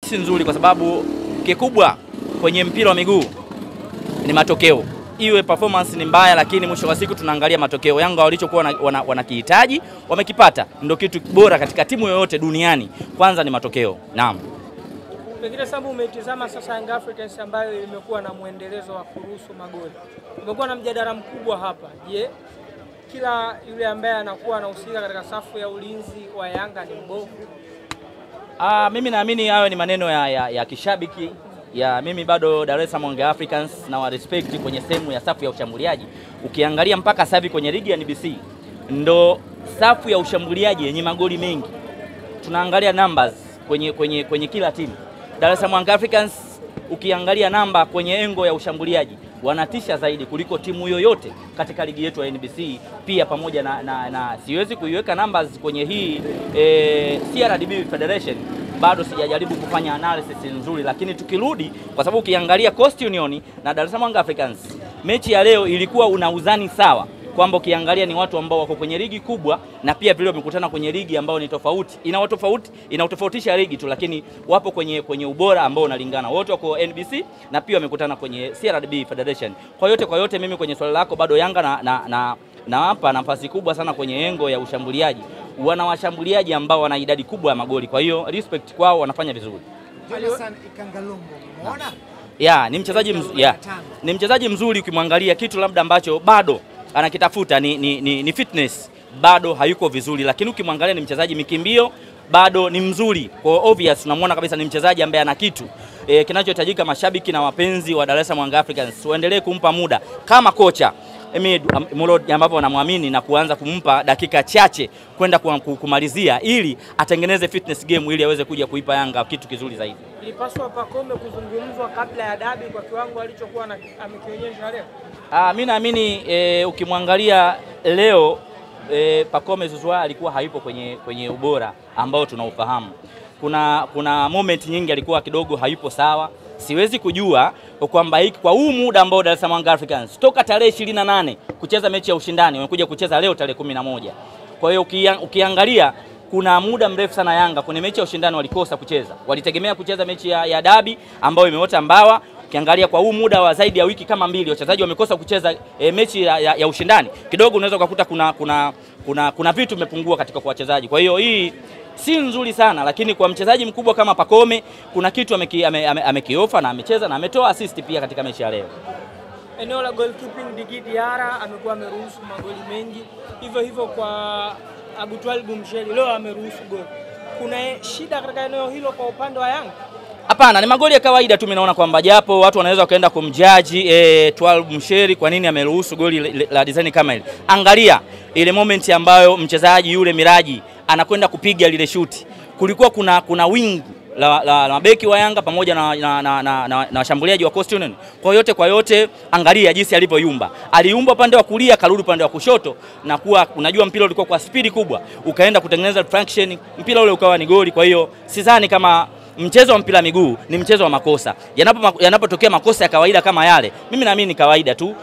si nzuri kwa sababu kikubwa kwenye mpira wa miguu ni matokeo. Iwe performance ni mbaya, lakini mwisho wa siku tunaangalia matokeo. Yanga walichokuwa wanakihitaji wamekipata. Ndio kitu bora katika timu yoyote duniani. Kwanza ni matokeo. Naam. Pengine sababu umetizama sasa Young Africans ambayo imekuwa na muendelezo wa kuruhusu magoli. Umekuwa na mjadala mkubwa hapa. Je, kila yule ambaye anakuwa anahusika katika safu ya ulinzi wa Yanga ni mbovu? Mimi naamini hayo ni maneno ya kishabiki. Mimi bado Dar es Salaam Young Africans na wa respect kwenye sehemu ya safu ya ushambuliaji. Ukiangalia mpaka sasa hivi kwenye ligi ya NBC ndo safu ya ushambuliaji yenye magoli mengi. Tunaangalia numbers kwenye kila timu. Dar es Salaam Young Africans ukiangalia namba kwenye engo ya ushambuliaji wanatisha zaidi kuliko timu yoyote katika ligi yetu ya NBC. Pia pamoja na siwezi kuiweka numbers kwenye hii CRDB Federation, bado sijajaribu kufanya analysis nzuri, lakini tukirudi kwa sababu ukiangalia Coast Union na Dar es Salaam Young Africans mechi ya leo ilikuwa una uzani sawa, kwamba ukiangalia ni watu ambao wako kwenye ligi kubwa na pia vile wamekutana kwenye ligi ambao ni tofauti. Inautofautisha ligi tu, lakini wapo kwenye ubora ambao unalingana. Wote wako NBC na pia wamekutana kwenye CRDB Federation. Kwa yote mimi kwenye swali lako bado Yanga na hapa nafasi kubwa sana kwenye engo ya ushambuliaji. Wana washambuliaji ambao wana idadi kubwa ya magoli. Kwa hiyo respect kwao, wanafanya vizuri. Jonathan Ikangalombo, umeona? Ni mchezaji mzuri ukimwangalia, kitu labda ambacho bado anakitafuta ni fitness, bado hayuko vizuri, lakini ukimwangalia ni mchezaji mikimbio, bado ni mzuri. Kwa obvious unamwona kabisa ni mchezaji ambaye ana kitu. Kinachohitajika mashabiki na wapenzi wa Dar es Salaam Young Africans waendelee kumpa muda kama kocha Molod ambapo wanamwamini na kuanza kumpa dakika chache kwenda kumalizia ili atengeneze fitness game ili aweze kuja kuipa Yanga kitu kizuri zaidi. Ilipaswa Pacome kuzungumzwa kabla ya dabi kwa kiwango alichokuwa amekionyesha leo. Mimi naamini ukimwangalia leo Pacome Zouzoua alikuwa hayupo kwenye ubora ambao tunaufahamu. Kuna moment nyingi alikuwa kidogo hayupo sawa. Siwezi kujua kwamba kwa huu muda ambao Dar es Salaam Young Africans toka tarehe 28 kucheza mechi ya ushindani wamekuja kucheza leo tarehe 11. Kwa hiyo ukiangalia kuna muda mrefu sana Yanga kwenye mechi ya ushindani walikosa kucheza. Walitegemea kucheza mechi ya dabi ambayo imeota mbawa. Ukiangalia kwa huu muda wa zaidi ya wiki kama 2 wachezaji wamekosa kucheza mechi ya ushindani. Kidogo unaweza kukuta kuna vitu vimepungua katika kwa wachezaji. Kwa hiyo hii si nzuri sana, lakini kwa mchezaji mkubwa kama Pacome kuna kitu amekiofa na amecheza na ametoa assist pia katika mechi ya leo. Eneo la goalkeeping Djigui Diarra amekuwa ameruhusu magoli mengi. Hivyo kwa Abutwalib Msheli leo ameruhusu goli. Kuna shida katika eneo hilo kwa upande wa Yanga? Hapana, ni magoli ya kawaida tu. Mimi naona kwamba japo watu wanaweza kaenda kumjaji Twalib Msheli kwa nini ameruhusu goli la design kama ile. Angalia ile moment ambayo mchezaji yule Miraji anakwenda kupiga lile shuti. Kulikuwa kuna wing la mabeki wa Yanga pamoja na washambuliaji wa Coast Union. Kwa yote angalia jinsi alivyoyumba. Aliumba upande wa kulia, karudi upande wa kushoto, na kuwa unajua mpira ulikuwa kwa spidi kubwa, ukaenda kutengeneza fraction, mpira ule ukawa ni goli. Kwa hiyo sidhani kama mchezo wa mpira miguu ni mchezo wa makosa. Yanapotokea makosa ya kawaida kama yale, mimi naamini ni kawaida tu.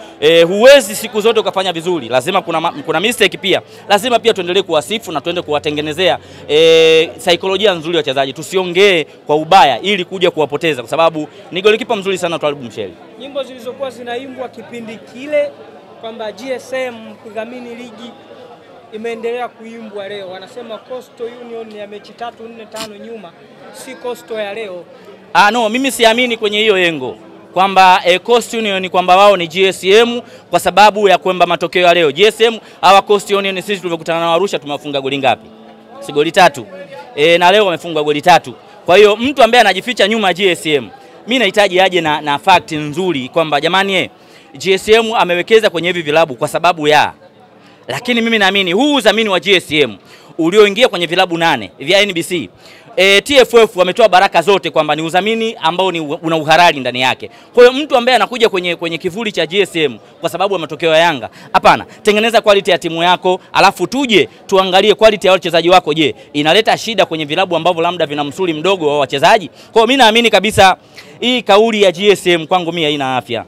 Huwezi siku zote ukafanya vizuri. Lazima kuna mistake pia. Lazima pia tuendelee kuwasifu na tuende kuwatengenezea saikolojia nzuri ya wachezaji. Tusiongee kwa ubaya ili kuja kuwapoteza, kwa sababu ni golikipa mzuri sana Twalib Msheli. Nyimbo zilizokuwa zinaimbwa kipindi kile kwamba GSM kudhamini ligi imeendelea kuimbwa leo. Wanasema Coastal Union ya mechi 3, 4, 5 nyuma si Coastal ya leo. No, mimi siamini kwenye hiyo yengo kwamba Coastal Union kwamba wao ni GSM kwa sababu ya kwamba matokeo ya leo. GSM hawa Coastal Union sisi tulivyokutana na Arusha tumefunga goli ngapi? Si goli 3. Na leo wamefunga goli 3. Kwa hiyo mtu ambaye anajificha nyuma ya GSM, mimi nahitaji aje na fact nzuri kwamba jamani GSM amewekeza kwenye hivi vilabu kwa sababu ya. Lakini mimi naamini huu udhamini wa GSM ulioingia kwenye vilabu 8 vya NBC, TFF wametoa baraka zote kwamba ni udhamini ambao una uhalali ndani yake. Kwa hiyo mtu ambaye anakuja kwenye kivuli cha GSM kwa sababu ya matokeo ya Yanga, hapana, tengeneza quality ya timu yako, alafu tuje tuangalie quality ya wachezaji wako. Je, inaleta shida kwenye vilabu ambavyo labda vina msuli mdogo wa wachezaji? Kwa hiyo mimi naamini kabisa hii kauli ya GSM kwangu mimi haina afya.